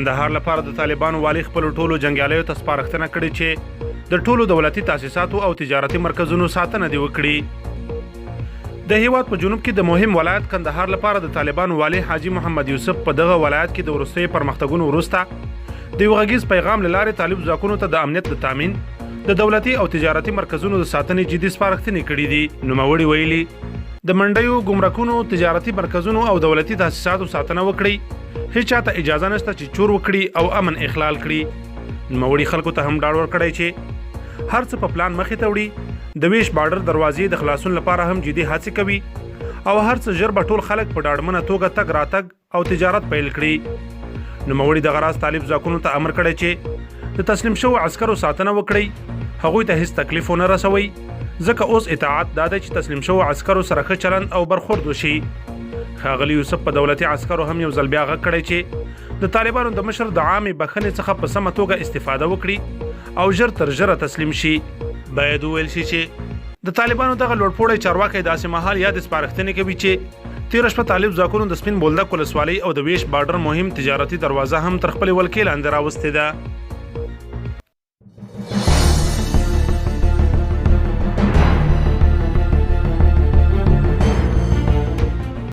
کندهار لپاره د طالبانو والي خپل ټولو جنگیالیو ته سپارښتنه کړې چې د ټولو دولتي تاسيساتو او تجارتي مرکزونو ساتنه دی وکړي. د هیواد په جنوب کې د مهم ولایت کندهار لپاره د طالبانو والي حاجی محمد یوسف په دغه ولایت کې د وروستي پرمختګونو وروسته د یو غږیز پیغام له لارې طالب ځواکونو ته د امنیت د تامین د دولتي او تجارتي مرکزونو د ساتنې جدي سپارښتنې کړې دي. نوموړي ویلي د منډیو، ګمرکونو، تجارتي مرکزونو او دولتي تاسيساتو ساتنه وکړي. هیڅ چاته اجازه نشته چې چور وکړي او امن اخلال کړي. نوموړي خلکو ته هم ډاډ ورکړی چې هر څه په پلان مخې ته وړي، د ویش بارډر دروازې د خلاصون لپاره هم جدي هڅې کوي او هر څه ژر به ټول خلک په ډاډمنه توګه تګ راتګ او تجارت پیل کړي. نوموړي دغه راز طالب ځواکونو ته امر کړی چې د تسلیم شوو عسکرو ساتنه وکړي، هغوی ته هیڅ تکلیف ونه رسوي، ځکه اوس اطاعت دا دی چې تسلیم شوو عسکرو سره ښه چلند او برخورد وشي. ښاغلي یوسف په دولتي عسکرو هم یو ځل بیا غږ کړی چې د طالبانو د مشر د عامې بخښنې څخه په سمه توګه استفاده وکړي او ژر تر ژره تسلیم شي. باید وویل شي چې د طالبانو دغه لوړپوړی چارواکی داسې مهال یاد سپارښتنې کوي چې تېره شپه طالب ځواکونو د سپین بولدک ولسوالۍ او د ویش بارډر مهم تجارتي دروازه هم تر خپلې ولکې لاندې راوستې ده.